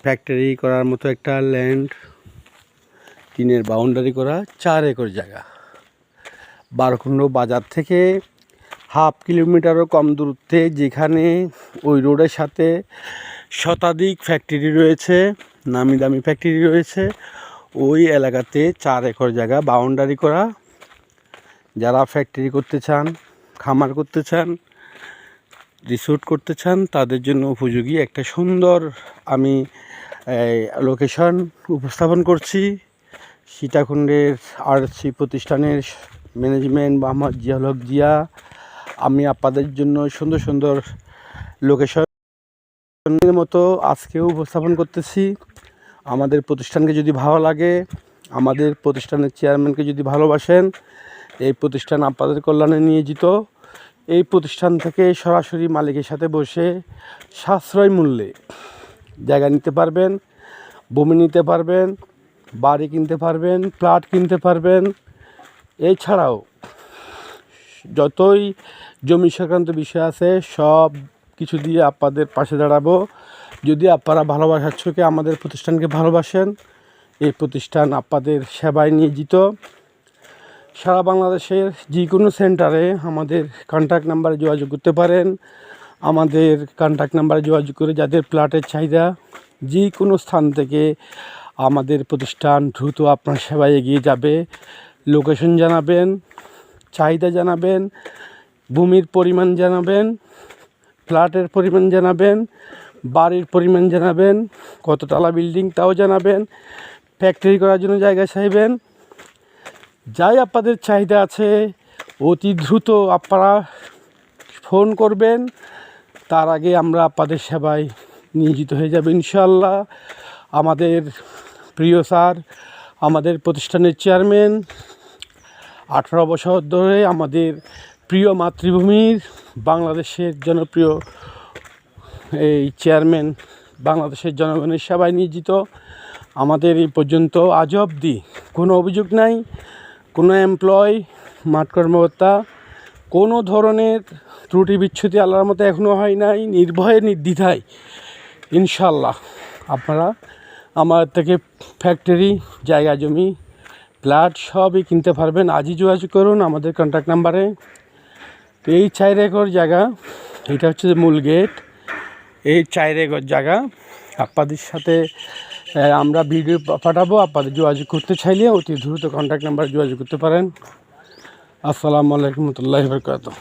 Factory করার মতো একটা ল্যান্ড, টিনের বাউন্ডারি করা 4 একর জায়গা। বারকুণ্ড বাজার থেকে হাফ কিলোমিটারও কম দূরত্বে, যেখানে ওই রোডের সাথে শতাধিক ফ্যাক্টরি রয়েছে, নামি দামি ফ্যাক্টরি রয়েছে। ওই এলাকাতে 4 একর জায়গা বাউন্ডারি করা। যারা ফ্যাক্টরি করতে চান, খামার করতে চান, রিসোর্ট করতে চান, তাদের জন্য উপযোগী একটা সুন্দর আমি লোকেশন উপস্থাপন করছি। সীতাকুণ্ডের আরসি প্রতিষ্ঠানের ম্যানেজমেন্ট মোহাম্মদ জিয়াউল হক জিয়া, আমি আপনাদের জন্য সুন্দর সুন্দর লোকেশনের মতো আজকেও উপস্থাপন করতেছি। আমাদের প্রতিষ্ঠানকে যদি ভালো লাগে, আমাদের প্রতিষ্ঠানের চেয়ারম্যানকে যদি ভালোবাসেন, এই প্রতিষ্ঠান আপনাদের কল্যাণে নিয়োজিত। এই প্রতিষ্ঠান থেকে সরাসরি মালিকের সাথে বসে সাশ্রয় মূল্যে জায়গা নিতে পারবেন, ভূমি নিতে পারবেন, বাড়ি কিনতে পারবেন, প্লট কিনতে পারবেন। এছাড়াও যতই জমি সংক্রান্ত বিষয় আছে, সব কিছু দিয়ে আপনাদের পাশে দাঁড়াবো। যদি আপনারা ভালোবাসার চোখে আমাদের প্রতিষ্ঠানকে ভালোবাসেন, এই প্রতিষ্ঠান আপনাদের সেবায় নিয়োজিত। সারা বাংলাদেশের যে কোনো সেন্টারে আমাদের কন্ট্যাক্ট নাম্বারে যোগাযোগ করতে পারেন। আমাদের কন্ট্যাক্ট নাম্বারে যোগাযোগ করে যাদের প্লটের চাহিদা, যে কোনো স্থান থেকে আমাদের প্রতিষ্ঠান দ্রুত আপনার সেবায় এগিয়ে যাবে। লোকেশন জানাবেন, চাহিদা জানাবেন, ভূমির পরিমাণ জানাবেন, প্লটের পরিমাণ জানাবেন, বাড়ির পরিমাণ জানাবেন, কততলা বিল্ডিং তাও জানাবেন, ফ্যাক্টরি করার জন্য জায়গা চাইবেন। যাই আপনাদের চাহিদা আছে, অতি দ্রুত আপনারা ফোন করবেন। তার আগে আমরা আপনাদের সেবায় নিয়োজিত হয়ে যাব ইনশাআল্লাহ। আমাদের প্রিয় স্যার, আমাদের প্রতিষ্ঠানের চেয়ারম্যান, 18 বছর ধরে আমাদের প্রিয় মাতৃভূমির বাংলাদেশের জনপ্রিয় এই চেয়ারম্যান বাংলাদেশের জনগণের সেবায় নিয়োজিত। আমাদের এই পর্যন্ত আজ অবধি কোনো অভিযোগ নাই, কোনো এমপ্লয়, মাঠ কর্মকর্তা কোনো ধরনের ত্রুটি বিচ্ছুতি আল্লাহর মতো এখনও হয় নাই। নির্ভয়ে নির্দ্বিধায় ইনশাল্লাহ আপনারা আমার থেকে ফ্যাক্টরি, জায়গা জমি, প্লট সবই কিনতে পারবেন। আজই যোগাযোগ করুন আমাদের কন্ট্যাক্ট নাম্বারে। তো এই 4 একর জায়গা, এটা হচ্ছে মূল গেট। এই 4 একর জায়গা আপনাদের সাথে আমরা ভিডিও পাঠাবো। আপনাদের যোগাযোগ করতে চাইলে অতি দ্রুত কন্ট্যাক্ট নাম্বারে যোগাযোগ করতে পারেন। আসসালামু আলাইকুম ওয়া রাহমাতুল্লাহি ওয়া বারাকাতুহু।